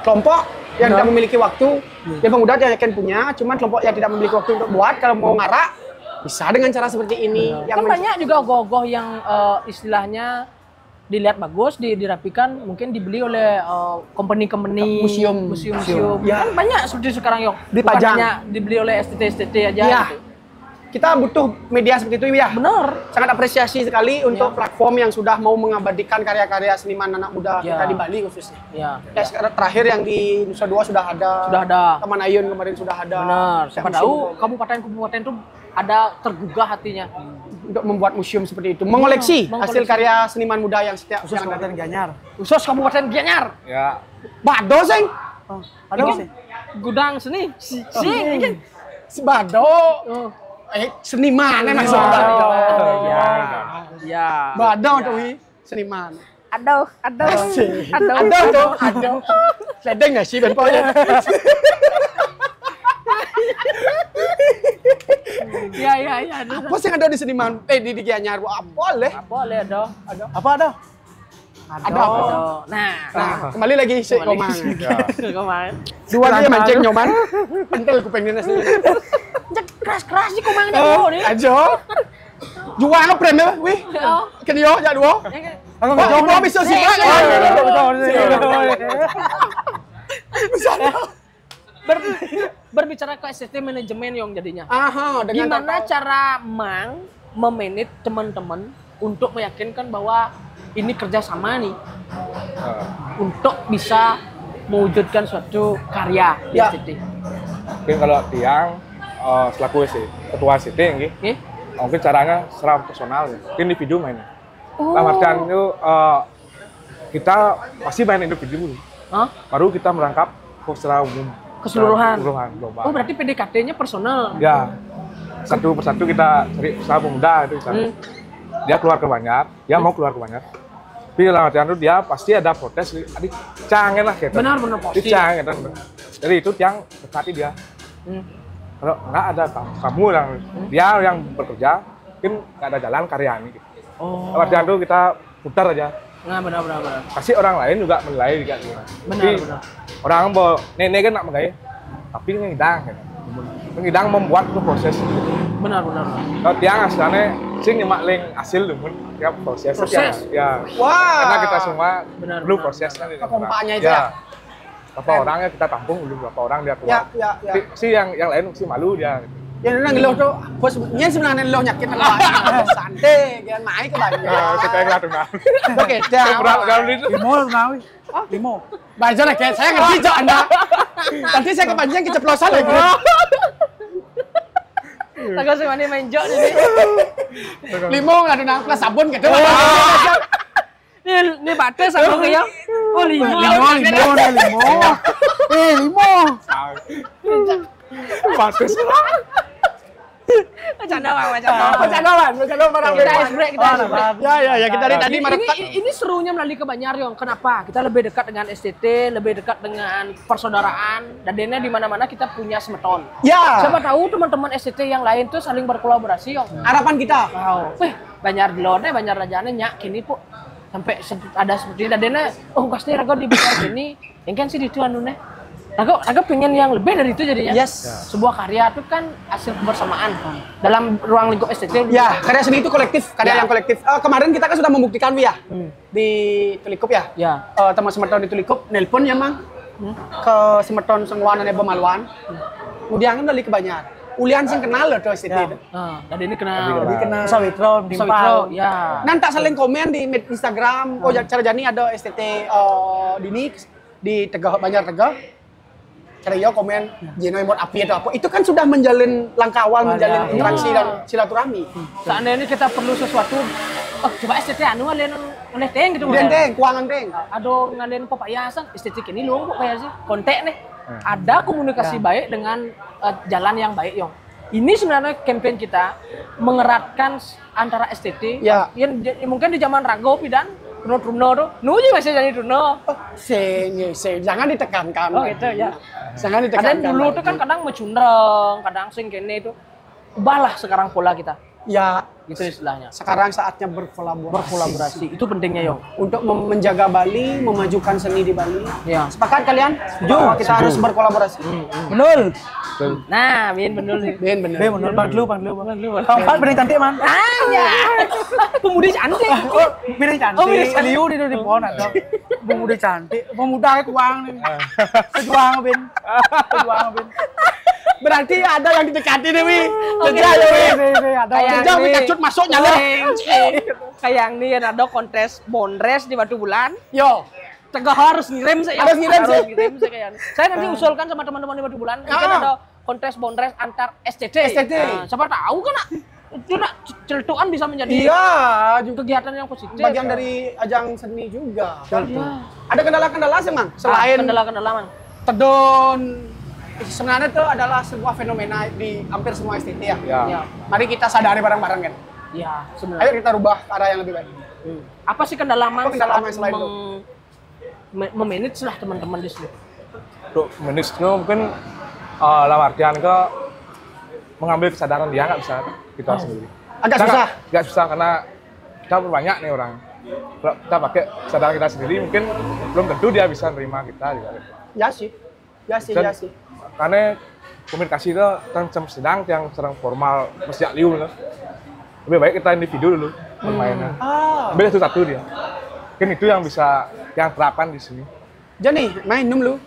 kelompok yang tidak memiliki waktu, yang pemuda yakin punya, cuman kelompok yang tidak memiliki waktu untuk buat, kalau mau ngarak bisa dengan cara seperti ini. Kan banyak juga ogoh-ogoh yang istilahnya dilihat bagus, dirapikan, mungkin dibeli oleh company-company, Museum. Ya. Kan banyak seperti sekarang Yok. Dipajang. Bukan hanya dibeli oleh STT aja. Iya. Gitu. Kita butuh media seperti itu ya. Bener. Sangat apresiasi sekali untuk platform yang sudah mau mengabadikan karya-karya seniman anak muda Ya. kita di Bali khususnya. Ya. Ya, sekarang terakhir yang di Nusa Dua sudah ada. Sudah ada. Taman Ayun kemarin sudah ada. Benar. Siapa Museum tahu Gogoh. kabupaten-kabupaten itu ada tergugah hatinya. Untuk membuat museum seperti itu, mengoleksi mengoleksi. hasil karya seniman muda yang setiap Khusus yang Kabupaten ada. Gianyar. Khusus Kabupaten Gianyar. Ya, Bado sing, Oh, ada Ini sih. gudang seni. Sing. si Bado. Oh. Seniman emang Oh, Bado. ya. Ya. Bado tuh seniman. Aduh. Asik. Aduh tuh, aduh. Sedeng nggak sih Ben Poya? Ya. Apa sih yang ada di seniman? Di Gianyar? Wah, boleh. Boleh dong. Apa ada? Ada apa? Nah, Nah, kembali lagi si Kembali. Komang. kemarin. Dua dia mancing nyoman. Pentil kuping dia sendiri. Keras sih komangnya dulu nih. Ajo. Jual apa premium? Wih. Kenyo ya dua. Aku Wah, mau bisa sih Pak. Berbicara ke STT manajemen yang jadinya. Aha, dengan Gimana cara Mang memanage teman-teman untuk meyakinkan bahwa ini kerjasama nih untuk bisa mewujudkan suatu karya di Ya. STT. mungkin kalau tiang selaku ketua ST nggih, Oke? mungkin caranya secara personal ya. Mungkin individu mainnya. Oh. Dalam artian itu kita pasti main individu dulu. Hah? Baru kita merangkap ke secara umum. Keseluruhan. Keseluruhan global. Oh, berarti PDKT-nya personal. Ya, satu persatu kita cari usaha pemuda itu misalnya. Dia keluar ke Banjar, dia mau keluar ke Banjar. Tapi dalam artian itu dia pasti ada protes, adik cangen lah gitu. Benar pasti. Dicang gitu. Jadi itu yang dekati dia. Kalau nggak ada kamu yang dia yang bekerja, mungkin nggak ada jalan karya ini. Gitu. Oh. Dalam artian itu kita putar aja. Nah, benar. Kasih orang lain juga menilai juga. Gitu. Benar. Orang mau nenek kan nak menggaya, tapi ngidang. Gitu. Ngidang membuat tuh proses. Gitu. Benar. Kalau tiang hasilnya sing nyemak link hasil lumun ya proses. Ya. Wah. Karena kita semua Benar, belum benar. prosesnya. Kekompakannya aja ya. Berapa orangnya kita tampung dulu, berapa orang dia keluar. Ya. Si yang lain si malu dia. Ya nang ngeluh tuh, bos nyen sebenarnya ngeluh nyakit nang santai, gian main ke banyak. Kita yang lalu nah. Oke, dah. Berapa itu? Limo nawi. Limo. Baca lah kayak saya ngerti Cok Anda. Nanti saya kepanjang keceplosan lagi. Tago sih mana main jok ini. Limo ngadu nang plus sabun gitu. Ini batas sabun ya. Oh limo. Limo. Bagus. Bercanda Bercanda barang Kita ice break, kita ice break. Ya, kita dari tadi Ini serunya melalui ke Banyar, Yong. Kenapa? Kita lebih dekat dengan STT, lebih dekat dengan persaudaraan, dan dene di mana-mana kita punya semeton. Ya. Siapa tahu teman-teman STT yang lain tuh saling berkolaborasi, Yong. Harapan kita. Wih, Banyar Lone, Banyar Rajane nyak kini po sampai ada seperti itu. Dan dene, oh kasih rago di Banyar kini, yang kan sih itu anune. Rago pengen yang lebih dari itu jadinya. Yes. Sebuah karya itu kan hasil kebersamaan dalam ruang lingkup STT. Ya, karya seni itu kolektif, karya yang kolektif. Kemarin kita kan sudah membuktikan ya di Tulikup ya. Ya. Teman semeton di Tulikup nelpon ya mang ke semeton Sengwanan Ebo Maluan. Kemudian kan balik ke Banyar. Ulian sing kenal loh tuh STT. Nah, dan ini kenal. Sawitro, Sawitro, ya. Nanti saling komen di Instagram. Oh, cara jani ada STT Dini di Tegah Banyar Tegah. Karya komen Jeno emot api atau apa. Itu kan sudah menjalin langkah awal, menjalin interaksi dan silaturahmi. Seandainya kita perlu sesuatu, coba STT anu ngalen oleh teng gitu. Teng, kuangan teng. Ada ngalen papayasan, estetik ini lu kok kayak sih kontek nih. Ada komunikasi baik dengan jalan yang baik, Yong. Ini sebenarnya campaign kita mengeratkan antara STT. Ya. Yang mungkin di zaman Rago Pidan, Truno tuh, nuju masih jadi Truno. Jangan ditekankan. Oh gitu ya. Jangan ditekankan. Kadang dulu tuh kan kadang mecundreng, kadang sing kene itu. Ubahlah sekarang pola kita. Ya, Gitu istilahnya. sekarang saatnya berkolaborasi. Itu pentingnya, Yong. Untuk menjaga Bali, memajukan seni di Bali. Ya. Sepakat kalian? Bahwa kita harus berkolaborasi. Betul. Nah, bener nih. Bener. Betul. Panglu. Kapan beri cantik man? Ya. Pemudi cantik. Oh, beri cantik. Oh, beri cantik. Liu di pohon atau pemuda cantik. Pemuda kayak kuang nih. Kejuang Ben. Berarti ada yang didekati nih, Wi. Oke. Ada. Sejak Wi kacut masuk nyala. Kayak ini ada kontes bondres di Batu Bulan. Yo. Tegak harus ngirim saya. Harus ngirim saya. Kayak. Saya nanti usulkan sama teman-teman di Batu Bulan. Mungkin ada kontes bondres antar STT. Nah, siapa tahu kan itu celtukan bisa menjadi kegiatan yang positif. Bagian dari ajang seni juga. Ada kendala-kendala sih, Mang? Selain kendala-kendala, Mang. Tedon sebenarnya itu adalah sebuah fenomena di hampir semua STT ya. Ya. Mari kita sadari bareng-bareng kan. Ya, Ayo sebenarnya. kita rubah ke arah yang lebih baik. Apa sih kendala, Mang? Apa kendala, Mang, selain itu? Memanage lah teman-teman di sini. Untuk manage itu mungkin dalam artian ke mengambil kesadaran dia nggak bisa kita sendiri. Agak susah. Nggak susah karena kita banyak nih orang. Kalau kita pakai kesadaran kita sendiri mungkin belum tentu dia bisa nerima kita juga. Ya sih. Karena komunikasi itu kan sedang yang serang formal mesti liu loh. Lebih baik kita individu dulu bermainnya. Beda satu dia. Mungkin itu yang bisa yang terapkan di sini. Jadi main dulu.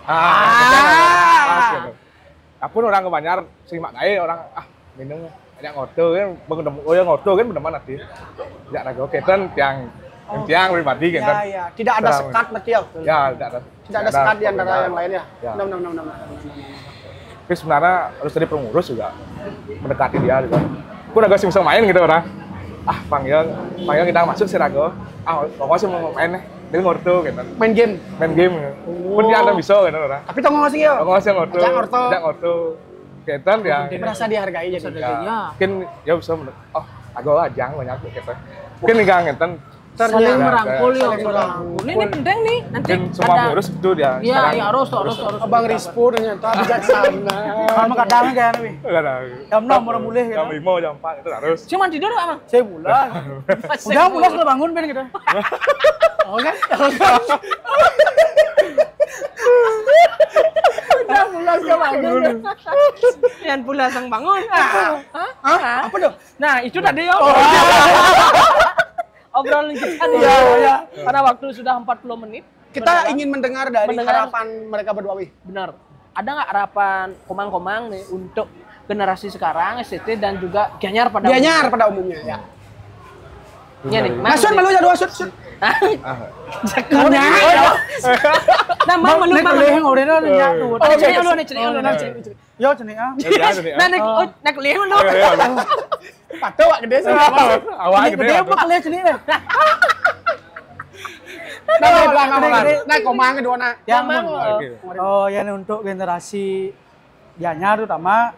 Apun orang ke Banyar sing maknae orang minum banyak ngoto kan ngoto kan bener nanti. Ya raga oke kan yang pribadi kan. Ya. Tidak ada sekat berarti ya. Ya, Tidak ada sekat di antara yang lain ya. Ya. Benar. Tapi sebenarnya harus dari pengurus juga mendekati dia juga. Aku raga sih bisa main gitu orang. Panggil kita masuk si raga. Pokoknya sih mau main nih. Dia ngorto gitu. Main game. Pun dia ada bisa gitu orang. Tapi tonggo sih ya. Ngorto. Ajak ngorto. Ketan dia. Merasa dihargai jadi. Mungkin ya bisa agak ajang banyak gitu. Mungkin nih ngetan Saling merangkul ya. Ini penting nih. Nanti mungkin semua pengurus itu dia. Iya, harus. Abang Rispo ternyata bijaksana. Kalau kadang kayak nih. Jam 6 orang boleh Jam 5, jam 4 itu harus. Cuman tidur nggak, Mang? Saya bulan. Udah bulan sudah bangun Ben kita. Oke. Udah bulan Pasca bangun. Yang pula sang bangun. Hah? Apa tuh? Nah, itu tadi ya. Obrolan kita nih. Iya. Karena waktu sudah 40 menit. Kita ingin mendengar dari harapan mereka berdua, Wi. Benar. Ada nggak harapan komang-komang nih untuk generasi sekarang SCT dan juga Gianyar pada umumnya ya. Iya nih. Masuk malu ya dua sud. Jangan. Nah, malu. Leheng orangnya nyatu. Cerita lu nih. Yo cenik ah. Nah, nek leheng lu. Pato wak gede sih. Awak gede. Apa kalian cenik deh? Nah, komang kedua nak. Oh, ya untuk generasi Gianyar terutama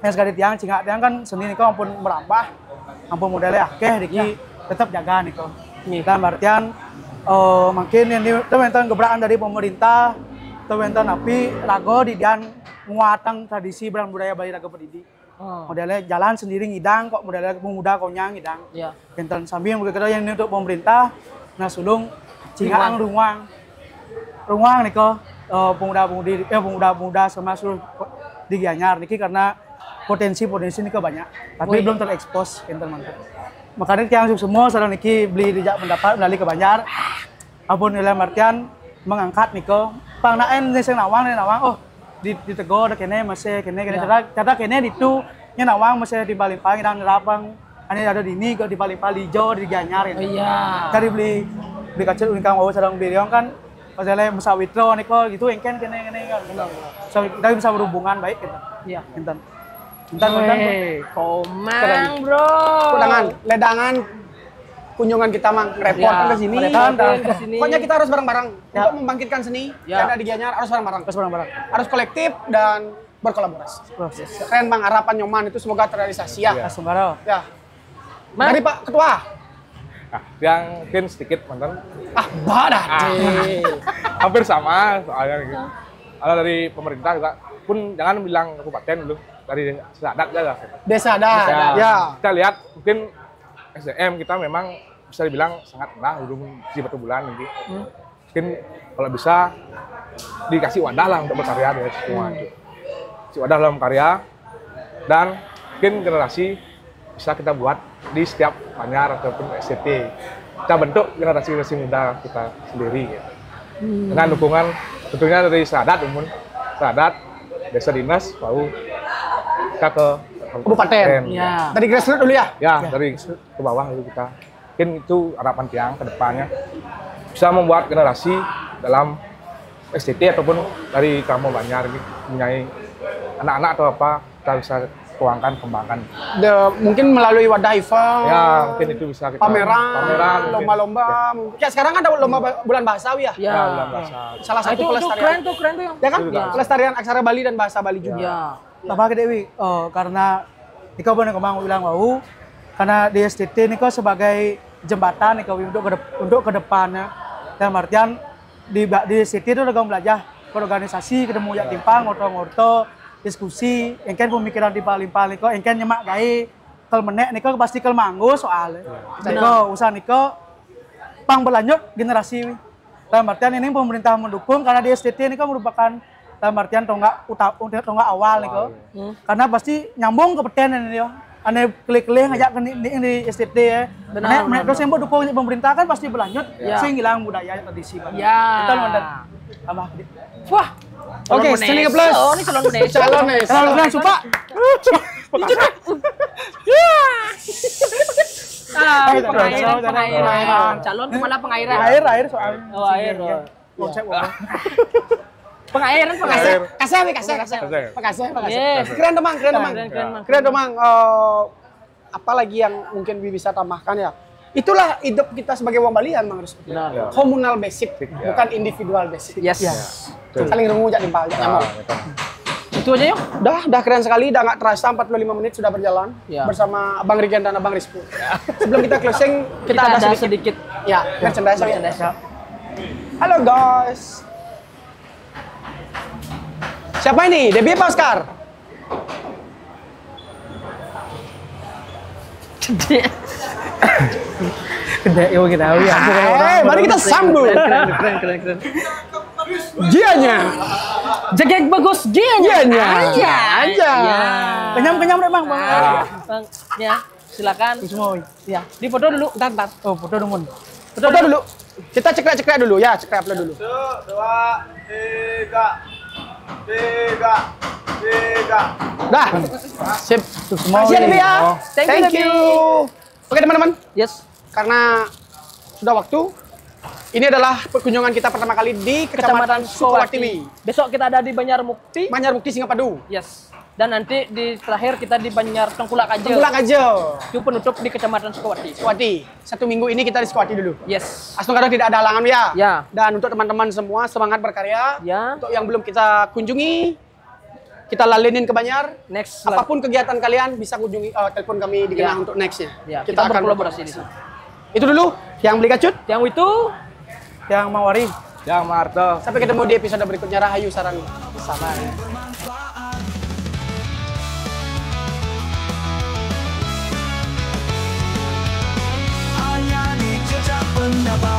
yang sekali tiang kan seni niko ampun merambah, ampun modelnya akeh diki tetap jaga niko. Dalam artian makin yang teman-teman gebrakan dari pemerintah, teman-teman api lago di dan nguatang tradisi brand budaya Bali Raga Pedidi. Modelnya jalan sendiri ngidang kok modelnya pemuda konyang ngidang. Iya. Enten sambil begitu yang ini untuk pemerintah, nah sulung cingaan ruang niko pemuda sama seluruh di Gianyar niki karena potensi niko banyak, tapi belum terekspos enten mantap. Makanya tiang semua sekarang niki beli dijak pendapat melalui ke Banjar. Apun dalam artian mengangkat niko pangnaen sing nawang oh di Tegor kene masih kene cara kene itu nya nawang masih di Balimpang dan Rapang ane ada di ini kok di Balimpang Lijo di Gianyar gitu. Iya. Tadi beli kacil unikang mau sedang beliau kan masalah musawitro niko gitu engken kene kan. So kita bisa berhubungan baik gitu. Iya, enten. Komang bro. Ledangan kunjungan kita mang repot ke sini. Pokoknya kita harus bareng-bareng untuk membangkitkan seni yang ada di Gianyar harus bareng-bareng. Harus kolektif dan berkolaborasi. Keren Bang, harapan Nyoman itu semoga terrealisasi ya. Semoga. Ya. Dari Pak Ketua. Yang mungkin sedikit mantan. Hampir sama soalnya gitu. Kalau dari pemerintah juga pun jangan bilang kabupaten dulu. Dari desa adat aja. Desa adat. Ya. Kita lihat mungkin SDM kita memang bisa dibilang sangat rendah, belum di batu bulan nanti. Mungkin kalau bisa dikasih wadah lah untuk berkarya ya semua itu. Kasih wadah dalam karya dan mungkin generasi bisa kita buat di setiap Gianyar ataupun SCT. Kita bentuk generasi muda kita sendiri ya. Dengan dukungan tentunya dari Sadat umum, Sadat, Desa Dinas, Bau, kita ke kabupaten. Ya. Dari grassroots dulu ya? Ya, dari ke bawah dulu kita. Mungkin itu harapan tiang ke depannya. Bisa membuat generasi dalam SCT ataupun dari kamu Gianyar mempunyai anak-anak atau apa, kita bisa kembangkan. Mungkin melalui wadah event. Ya, mungkin itu bisa kita pameran, lomba-lomba. Kayak sekarang kan ada lomba bulan bahasa ya? Ya. Bulan bahasa. Salah satu pelestarian. Keren tuh yang. Ya kan? Pelestarian aksara Bali dan bahasa Bali juga. Ya. Tambah ke Dewi, karena Niko benar kemang bilang wau, karena di STT Niko sebagai jembatan Niko untuk ke depannya. Dalam artian di STT itu udah belajar organisasi, ketemu ya timpang, ngorto, diskusi, engken pemikiran timpal-timpal Niko, engken nyemak gawe, kalau menek Niko pasti kalau manggo soalnya. Niko usaha Niko pang berlanjut generasi. Dalam artian ini pemerintah mendukung karena di STT Niko merupakan dalam artian tonggak awal nih kok, karena pasti nyambung ke peten ini yo. Ane klik-klik ngajak ke di STT ya. Benar. Terus yang mau dukung pemerintah kan pasti berlanjut, sehingga hilang budaya tradisi. Ya. Kita mandan tambah. Wah. Oke, seni plus. Oh, ini calon Nes. Calon suka. Pengairan. Calon kemana pengairan? Air soalnya. Oh, air. Konsep Pengairan. Makasih. Keren Demang. Apa lagi yang mungkin bisa tambahkan ya? Itulah hidup kita sebagai wong Balian, Bang Rizky. Komunal basic, bukan individual basic. Yes. Saling rungujak timpal, nyamuk. Itu aja yuk. Udah keren sekali, udah nggak terasa 45 menit sudah berjalan bersama Abang Rigen dan Abang Rizky. Sebelum kita closing, kita ada sedikit merchandise. Halo guys. Siapa ini? Debbie apa Oscar? Gede yo kita mari kita sambut. Keren. Gianyar. Jegek bagus gianya. Aja. Kenyam deh bang. Bang, ya silakan. Semua. Ya, di foto dulu, ntar. Oh foto dong. Foto dulu. Kita cekrek dulu ya, cekrek upload dulu. 1, 2, 3. Dah. Sip. Semua. Makasih ya, Devi ya. Thank you, Oke teman-teman, Yes. karena sudah waktu, ini adalah kunjungan kita pertama kali di Kecamatan Sukowati. Besok kita ada di Banjarmukti. Banjarmukti Singapadu. Yes. Dan nanti di terakhir kita di Banjar Tengkulak aja. Tengkulak aja. Itu penutup di Kecamatan Sukowati. Sukowati. 1 minggu ini kita di Sukowati dulu. Yes. Asal tidak ada halangan ya. Ya. Dan untuk teman-teman semua semangat berkarya. Ya. Untuk yang belum kita kunjungi, kita lalenin ke Banjar. Next. Apapun kegiatan kalian bisa kunjungi telepon kami di Genah Ya. untuk nextnya. Ya, kita akan berkolaborasi di sana. Itu dulu yang beli gacut. Yang itu Yang Mawari. Yang Marto. Sampai ketemu di episode berikutnya. Rahayu sarang sama. Hanya di jejak pendapat.